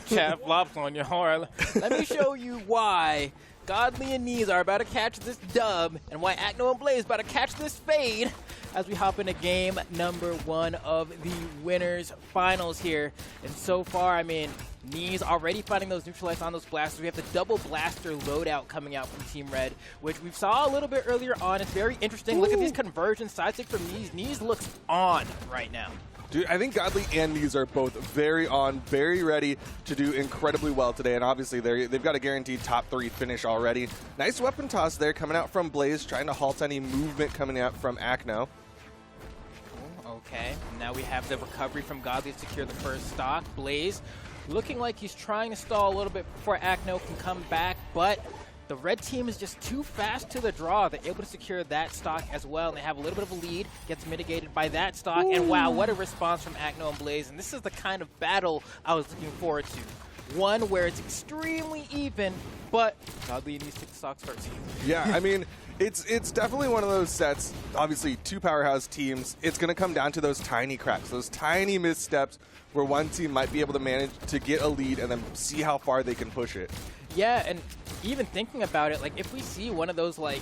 chat flops on you. All right, let me show you why Godly and Neeze are about to catch this dub and why Acno and Blaze about to catch this fade as we hop into game number 1 of the winners finals here. And so far, I mean, Neeze already finding those neutralized on those blasters. We have the double blaster loadout coming out from Team Red, which we saw a little bit earlier on. It's very interesting. Ooh. Look at these conversions. Side stick from Neeze. Neeze looks on right now. Dude, I think Godly and Neeze are both very on, very ready to do incredibly well today, and obviously they've got a guaranteed top 3 finish already. Nice weapon toss there coming out from Blaze, trying to halt any movement coming out from Acno. Okay, now we have the recovery from Godly to secure the first stock. Blaze looking like he's trying to stall a little bit before Acno can come back, but the red team is just too fast to the draw. They're able to secure that stock as well, and they have a little bit of a lead. Gets mitigated by that stock, and wow, what a response from Acno and Blaze. And this is the kind of battle I was looking forward to. One where it's extremely even, but Godly needs to take the stocks first. Yeah, I mean, it's definitely one of those sets. Obviously, 2 powerhouse teams. It's going to come down to those tiny cracks, those tiny missteps where one team might be able to manage to get a lead and then see how far they can push it. Yeah, and even thinking about it, like if we see one of those like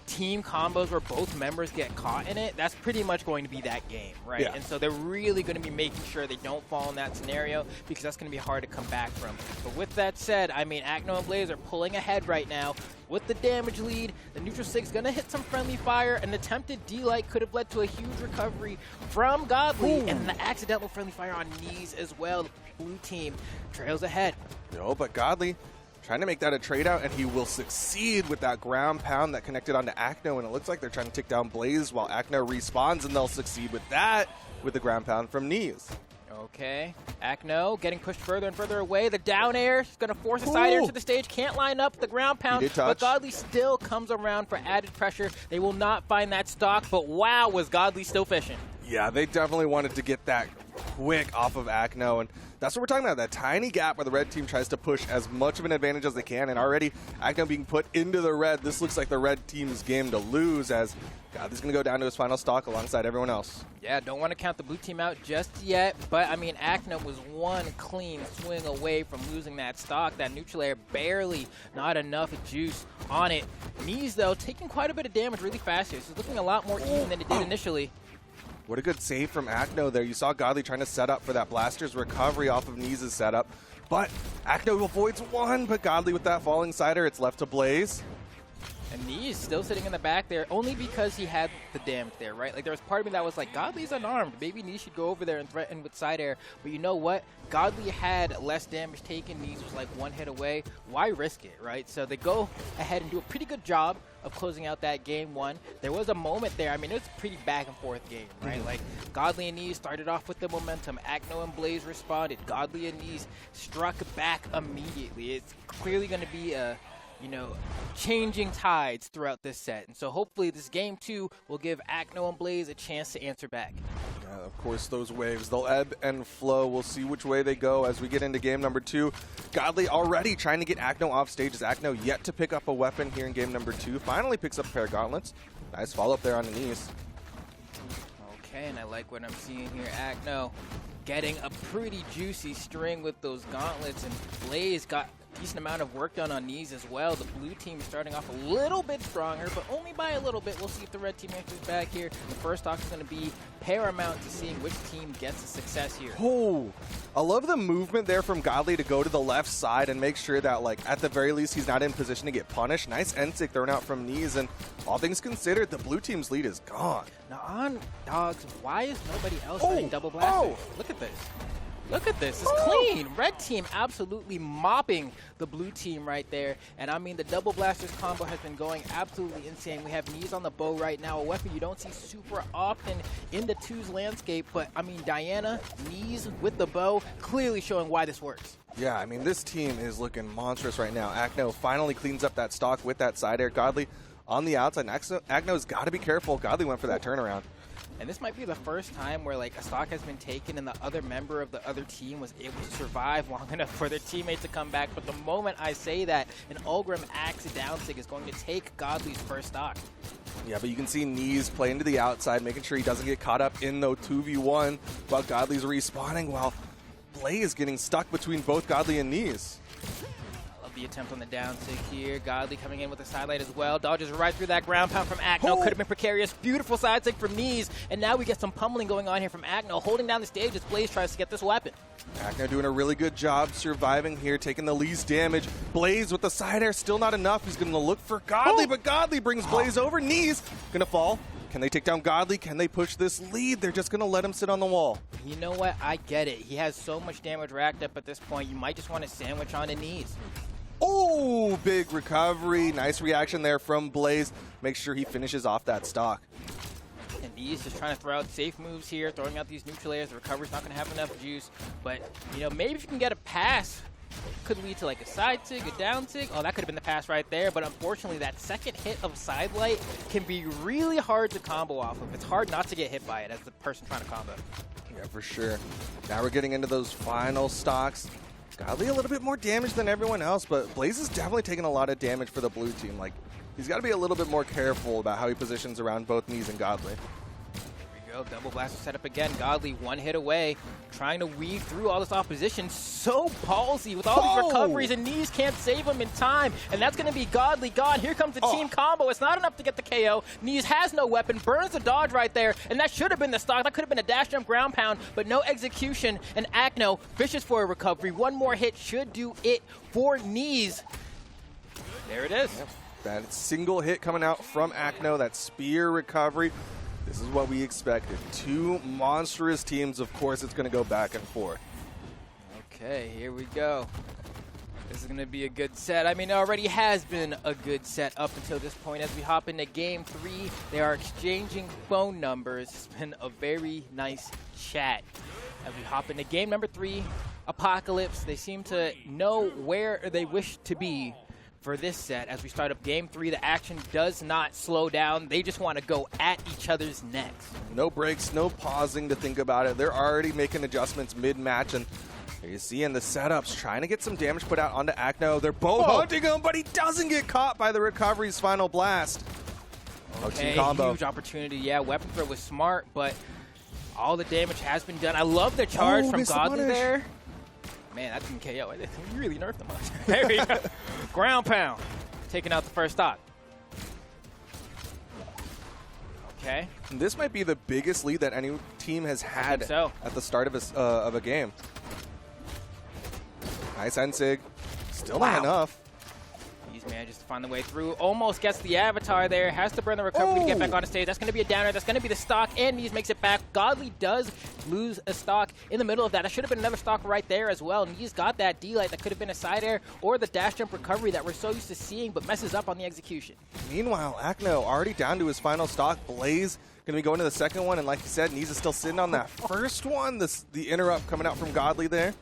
team combos where both members get caught in it, that's pretty much going to be that game, right? Yeah. And so they're really going to be making sure they don't fall in that scenario because that's going to be hard to come back from. But with that said, I mean, Acno and Blaze are pulling ahead right now with the damage lead. The neutral sig's going to hit some friendly fire. An attempted D-Light could have led to a huge recovery from Godly. Ooh. And the accidental friendly fire on Neeze as well. The blue team trails ahead. No, but Godly trying to make that a trade out, and he will succeed with that ground pound that connected onto Acno, and it looks like they're trying to take down Blaze while Acno respawns, and they'll succeed with that with the ground pound from Neeze. Okay, Acno getting pushed further and further away. The down air is going to force a side air to the stage. Can't line up the ground pound, but Godly still comes around for added pressure. They will not find that stock, but wow, was Godly still fishing. Yeah, they definitely wanted to get that quick off of Acno, and that's what we're talking about, that tiny gap where the red team tries to push as much of an advantage as they can, and already Acno being put into the red. This looks like the red team's game to lose, as Godly's going to go down to his final stock alongside everyone else. Yeah, don't want to count the blue team out just yet, but I mean, Acno was one clean swing away from losing that stock. That neutral air barely, not enough juice on it. Neeze, though, taking quite a bit of damage really fast here. So it's looking a lot more even than it did initially. What a good save from Acno there. You saw Godly trying to set up for that Blaster's recovery off of Neeze's setup. But Acno avoids one, but Godly with that falling cider, it's left to Blaze. And Neeze still sitting in the back there only because he had the damage there, right? Like, there was part of me that was like, Godly's unarmed. Maybe Neeze should go over there and threaten with side air. But you know what? Godly had less damage taken. Neeze was like 1 hit away. Why risk it, right? So they go ahead and do a pretty good job of closing out that game 1. There was a moment there. I mean, it was a pretty back and forth game, right? Like, Godly and Neeze started off with the momentum. Acno and Blaze responded. Godly and Neeze struck back immediately. It's clearly going to be a, you know, changing tides throughout this set. And so hopefully this game 2 will give Acno and Blaze a chance to answer back. Yeah, of course, those waves, they'll ebb and flow. We'll see which way they go as we get into game number 2. Godly already trying to get Acno off stage, as Acno yet to pick up a weapon here in game number 2. Finally picks up a pair of gauntlets. Nice follow-up there on the knees. Okay, and I like what I'm seeing here. Acno getting a pretty juicy string with those gauntlets, and Blaze got decent amount of work done on Neeze as well. The blue team is starting off a little bit stronger, but only by a little bit. We'll see if the red team answers back here. The first stock is going to be paramount to seeing which team gets a success here. Oh, I love the movement there from Godly to go to the left side and make sure that, like, at the very least, he's not in position to get punished. Nice N-Sig thrown out from Neeze, and all things considered, the blue team's lead is gone. Now on Dogs, why is nobody else running double blasters? Look at this. Look at this. It's clean. Red team absolutely mopping the blue team right there. And I mean, the double blasters combo has been going absolutely insane. We have Neeze on the bow right now, a weapon you don't see super often in the twos landscape. But I mean, Diana, Neeze with the bow, clearly showing why this works. Yeah, I mean, this team is looking monstrous right now. Acno finally cleans up that stock with that side air. Godly on the outside. Acno's got to be careful. Godly went for that turnaround. And this might be the first time where, like, a stock has been taken and the other member of the other team was able to survive long enough for their teammate to come back. But the moment I say that, an Ulgrim Axe downsig is going to take Godly's first stock. Yeah, but you can see Neeze play into the outside, making sure he doesn't get caught up in the 2v1 while Godly's respawning, while Blaze getting stuck between both Godly and Neeze. The attempt on the down tick here. Godly coming in with a sidelight as well. Dodges right through that ground pound from Acno. Could have been precarious. Beautiful side tick from Neeze. And now we get some pummeling going on here from Acno, holding down the stage as Blaze tries to get this weapon. Acno doing a really good job surviving here, taking the least damage. Blaze with the side air, still not enough. He's going to look for Godly, but Godly brings Blaze over. Neeze going to fall. Can they take down Godly? Can they push this lead? They're just going to let him sit on the wall. You know what? I get it. He has so much damage racked up at this point. You might just want to sandwich on a Neeze. Oh, big recovery. Nice reaction there from Blaze. Make sure he finishes off that stock. And Neeze just trying to throw out safe moves here, throwing out these neutral layers. The recovery's not going to have enough juice. But, you know, maybe if you can get a pass, could lead to like a side tick, a down tick. Oh, that could have been the pass right there. But unfortunately, that second hit of sidelight can be really hard to combo off of. It's hard not to get hit by it as the person trying to combo. Yeah, for sure. Now we're getting into those final stocks. Godly a little bit more damage than everyone else, but Blaze is definitely taking a lot of damage for the blue team. Like, he's got to be a little bit more careful about how he positions around both Neeze and Godly. There we go, double blaster set up again. Godly one hit away, trying to weave through all this opposition. So ballsy with all these recoveries, and Neeze can't save him in time. And that's going to be Godly gone. Here comes the team combo. It's not enough to get the KO. Neeze has no weapon, burns the dodge right there, and that should have been the stock. That could have been a dash jump ground pound, but no execution. And Acno fishes for a recovery. One more hit should do it for Neeze. There it is. Yep. That single hit coming out from Acno, that spear recovery. This is what we expected. Two monstrous teams. Of course, it's going to go back and forth. Okay, here we go. This is going to be a good set. I mean, it already has been a good set up until this point. As we hop into Game 3, they are exchanging phone numbers. It's been a very nice chat. As we hop into Game number 3, Apocalypse, they seem to know where they wish to be for this set. As we start up Game 3, the action does not slow down. They just want to go at each other's necks. No breaks, no pausing to think about it. They're already making adjustments mid-match, and there you see in the setups, trying to get some damage put out onto Acno. They're both hunting him, but he doesn't get caught by the recovery's final blast. Okay, team combo. Huge opportunity. Yeah, weapon throw was smart, but all the damage has been done. I love the charge from Godly there. Man, that didn't KO. It really nerfed him. There we go. Ground pound. Taking out the first stock. Okay. And this might be the biggest lead that any team has had at the start of a game. Nice end sig. Still not enough. Neeze manages to find the way through. Almost gets the avatar there. Has to burn the recovery to get back on the stage. That's going to be a downer. That's going to be the stock, and Neeze makes it back. Godly does lose a stock in the middle of that. That should have been another stock right there as well. Neeze got that D-light. That could have been a side air or the dash jump recovery that we're so used to seeing, but messes up on the execution. Meanwhile, Acno already down to his final stock. Blaze going to be going to the second one, and like you said, Neeze is still sitting on that first one. The interrupt coming out from Godly there.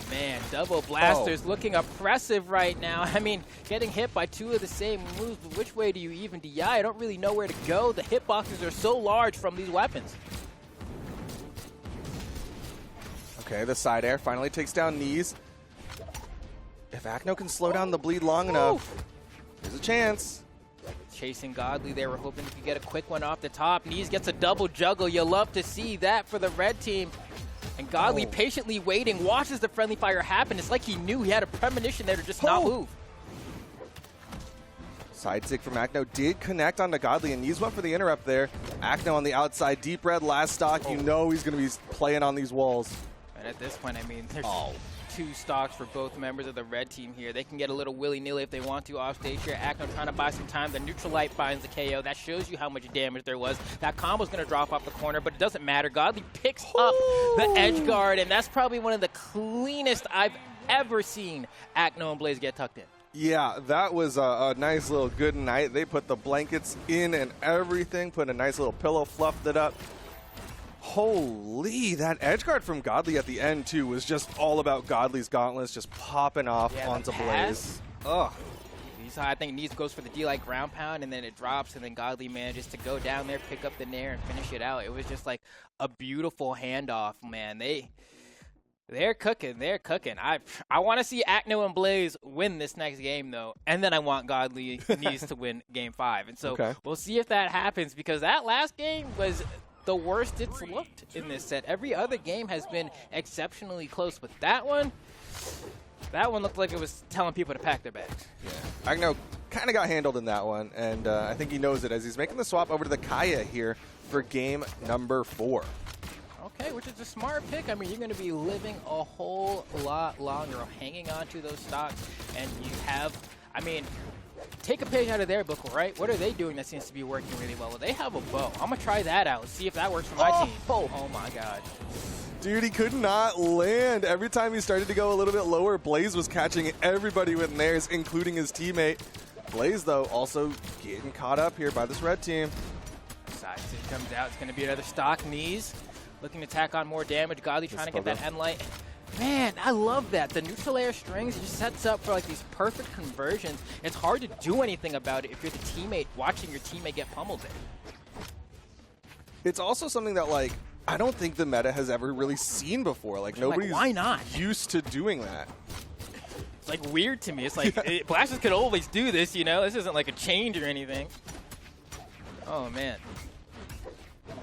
Man, double blasters looking oppressive right now. I mean, getting hit by two of the same moves, but which way do you even DI? I don't really know where to go. The hitboxes are so large from these weapons. Okay, the side air finally takes down Neeze. If Acno can slow down the bleed long enough, there's a chance. Chasing Godly there. We're hoping to get a quick one off the top. Neeze gets a double juggle. You'll love to see that for the red team. And Godly patiently waiting, watches the friendly fire happen. It's like he knew he had a premonition there to just not move. Side stick from Acno did connect onto Godly, and Neeze went for the interrupt there. Acno on the outside, deep red last stock. You know he's going to be playing on these walls. And at this point, I mean, there's two stocks for both members of the red team here. They can get a little willy-nilly if they want to off stage here. Acno trying to buy some time. The neutral light finds the KO. That shows you how much damage there was. That combo's going to drop off the corner, but it doesn't matter. Godly picks up the edge guard, and that's probably one of the cleanest I've ever seen Acno and Blaze get tucked in. Yeah, that was a nice little good night. They put the blankets in and everything, put a nice little pillow, fluffed it up. Holy, that edge guard from Godly at the end, too, was just all about Godly's gauntlets just popping off onto Blaze. Ugh. I think Neeze goes for the D-like ground pound, and then it drops, and then Godly manages to go down there, pick up the nair, and finish it out. It was just like a beautiful handoff, man. They're cooking. They're cooking. I want to see Acno and Blaze win this next game, though, and then I want Godly Neeze to win Game 5. And so we'll see if that happens, because that last game was the worst it's looked in this set. Every other game has been exceptionally close, but that one looked like it was telling people to pack their bags. Yeah, Acno kind of got handled in that one, and I think he knows it as he's making the swap over to the Kaya here for game number 4. Okay, which is a smart pick. I mean, you're going to be living a whole lot longer, hanging on to those stocks, and you have, I mean, take a page out of their book, right? What are they doing that seems to be working really well? Well, they have a bow. I'm going to try that out, see if that works for my team. Oh my god. Dude, he could not land. Every time he started to go a little bit lower, Blaze was catching everybody with nairs, including his teammate. Blaze, though, also getting caught up here by this red team. Side sit comes out. It's going to be another stock. Neeze looking to tack on more damage. Godly trying to get that end light. Man, I love that. The neutral air strings, it just sets up for like these perfect conversions. It's hard to do anything about it if you're the teammate watching your teammate get pummeled there. It's also something that, like, I don't think the meta has ever really seen before. Like, nobody's why not? used to doing that. It's like weird to me. It's like Blasters could always do this, you know? This isn't like a change or anything. Oh, man.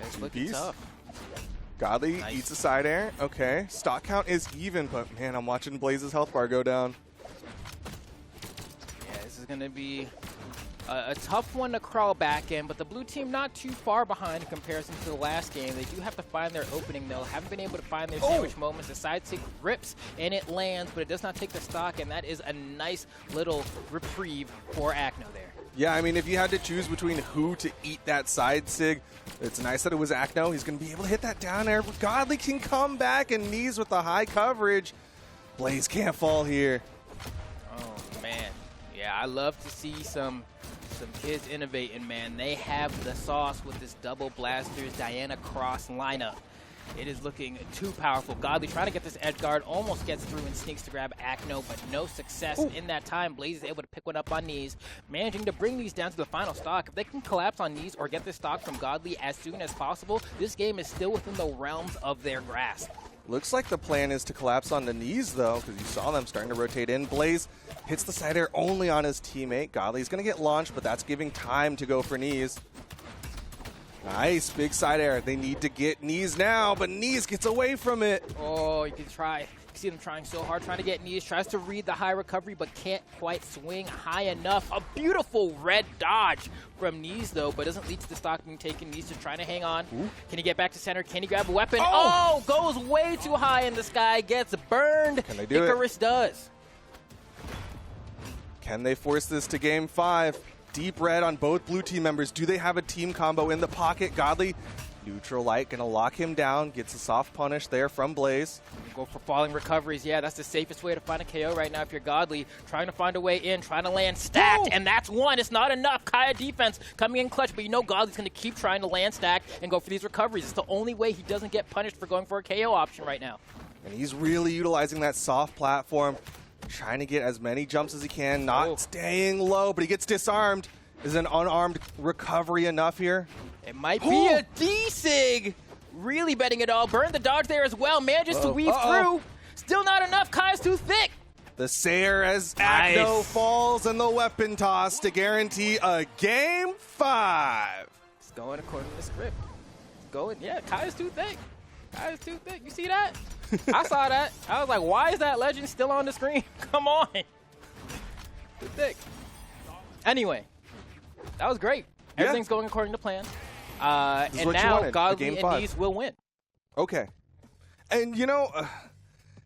It's looking tough. Godly eats a side air. Okay. Stock count is even, but man, I'm watching Blaze's health bar go down. Yeah, this is going to be a tough one to crawl back in, but the blue team not too far behind in comparison to the last game. They do have to find their opening, though. Haven't been able to find their sandwich moments. The side stick rips, and it lands, but it does not take the stock, and that is a nice little reprieve for Acno there. Yeah, I mean, if you had to choose between who to eat that side sig, it's nice that it was Acno. He's going to be able to hit that down air. Godly can come back, and Neeze with the high coverage. Blaze can't fall here. Oh, man. Yeah, I love to see some kids innovating, man. They have the sauce with this double blasters Diana Cross lineup. It is looking too powerful. Godly trying to get this edge guard, almost gets through and sneaks to grab Acno, but no success in that time. Blaze is able to pick one up on Neeze, managing to bring these down to the final stock. If they can collapse on Neeze or get this stock from Godly as soon as possible, this game is still within the realms of their grasp. Looks like the plan is to collapse on the Neeze, though, because you saw them starting to rotate in. Blaze hits the side air only on his teammate. Godly's going to get launched, but that's giving time to go for Neeze. Nice, big side air. They need to get Neeze now, but Neeze gets away from it. Oh, you can try. You can see them trying so hard, trying to get Neeze. Tries to read the high recovery, but can't quite swing high enough. A beautiful red dodge from Neeze, though, but doesn't lead to the stock being taken. Neeze just trying to hang on. Can he get back to center? Can he grab a weapon? Oh, goes way too high in the sky. Gets burned. Can they do Icarus does. Can they force this to game 5? Deep red on both blue team members. Do they have a team combo in the pocket? Godly, neutral light, gonna lock him down. Gets a soft punish there from Blaze. Go for falling recoveries. Yeah, that's the safest way to find a KO right now if you're Godly. Trying to find a way in, trying to land stacked, and that's one. It's not enough. Kaya defense coming in clutch, but you know Godly's going to keep trying to land stacked and go for these recoveries. It's the only way he doesn't get punished for going for a KO option right now. And he's really utilizing that soft platform, trying to get as many jumps as he can, not staying low, but he gets disarmed. Is an unarmed recovery enough here? It might be a D-Sig. Really betting it all. Burn the dodge there as well. Manages to weave through. Still not enough. Kaya's too thick. The Sayer as Acno falls and the weapon toss to guarantee a game 5. It's going according to the script. It's going, yeah, Kaya's too thick. Kaya's too thick. You see that? I saw that. I was like, why is that legend still on the screen? Come on. Too thick. Anyway, that was great. Everything's going according to plan. And now Godly and Neeze will win. Okay. And, you know,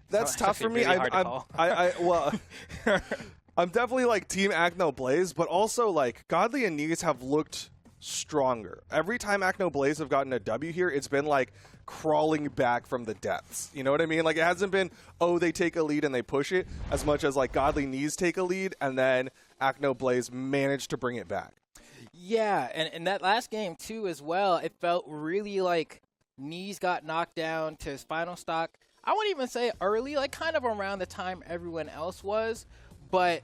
that's tough for me. Well, I'm definitely like Team Acno Blaze, but also like Godly and Neeze have looked stronger. Every time Acno Blaze have gotten a W here, it's been like crawling back from the depths. You know what I mean? Like it hasn't been, oh, they take a lead and they push it, as much as like Godly Neeze take a lead and then Acno Blaze managed to bring it back. Yeah, and that last game, too, as well, it felt really like Neeze got knocked down to his final stock. I wouldn't even say early, like kind of around the time everyone else was, but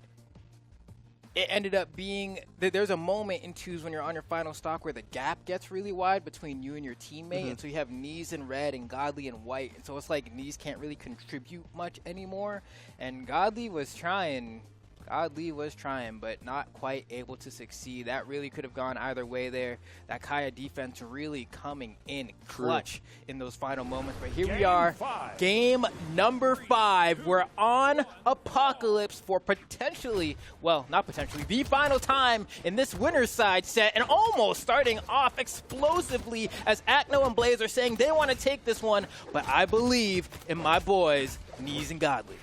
it ended up being that there's a moment in twos when you're on your final stock where the gap gets really wide between you and your teammate, and so you have Neeze in red and Godly in white, and so it's like Neeze can't really contribute much anymore, and Godly was trying Godly was trying, but not quite able to succeed. That really could have gone either way there. That Kaya defense really coming in clutch in those final moments. But here we are, game number 5. We're on Apocalypse for potentially, well, not potentially, the final time in this winner's side set, and almost starting off explosively as Acno and Blaze are saying they want to take this one, but I believe in my boys, Neeze and Godly.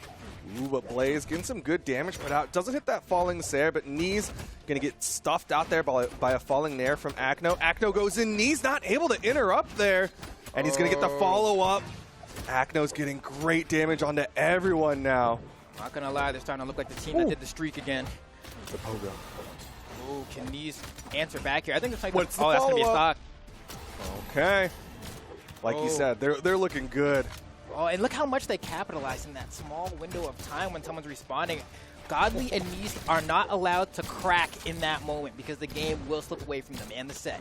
Ooh, but Blaze getting some good damage put out. Doesn't hit that falling Nair, but Neeze going to get stuffed out there by a falling Nair from Acno. Acno goes in. Neeze not able to interrupt there, and he's going to get the follow-up. Acno's getting great damage onto everyone now. Not going to lie, they're starting to look like the team that did the streak again. The pogo. Oh, can Neeze answer back here? I think it's like What's the that's going to be a stock. Okay. Like you said, they're looking good. Oh, and look how much they capitalize in that small window of time when someone's responding. Godly and Neeze are not allowed to crack in that moment because the game will slip away from them and the set.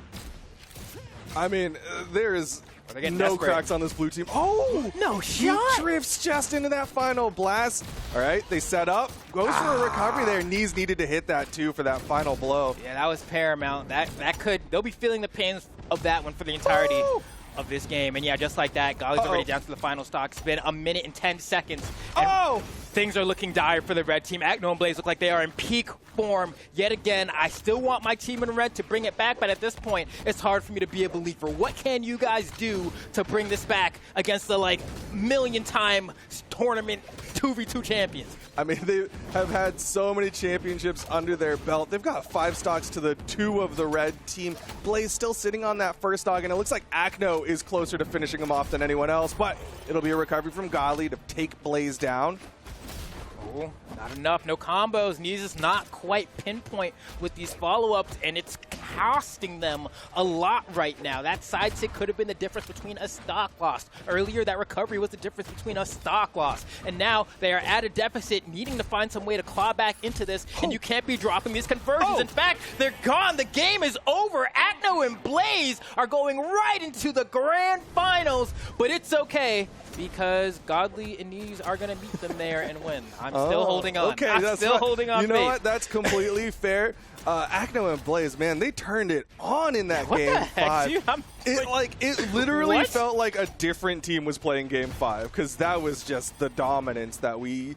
I mean, there is no cracks on this blue team. Oh! No shot! He drifts just into that final blast. All right, they set up. Goes for a recovery there. Neeze needed to hit that, too, for that final blow. Yeah, that was paramount. That could... They'll be feeling the pains of that one for the entirety of this game. And yeah, just like that, Godly's already down to the final stock. It's been 1 minute and 10 seconds. And things are looking dire for the red team. Acno and Blaze look like they are in peak form yet again. I still want my team in red to bring it back, but at this point, it's hard for me to be a believer. What can you guys do to bring this back against the, like, million-time tournament 2v2 champions? I mean, they have had so many championships under their belt. They've got 5 stocks to the 2 of the red team. Blaze still sitting on that first stock, and it looks like Acno is closer to finishing him off than anyone else, but it'll be a recovery from Godly to take Blaze down. Oh, not enough. No combos. Neeze is not quite pinpoint with these follow-ups, and it's costing them a lot right now. That side stick could have been the difference between a stock loss. Earlier, that recovery was the difference between a stock loss. And now they are at a deficit, needing to find some way to claw back into this, and you can't be dropping these conversions. In fact, they're gone. The game is over. Acno and Blaze are going right into the grand finals, but it's okay, because Godly and Neeze are going to meet them there and win. I'm still holding on. Okay, I'm still holding on. You know what? That's completely fair. Acno and Blaze, man, they turned it on in that game 5. It literally felt like a different team was playing game 5, because that was just the dominance that we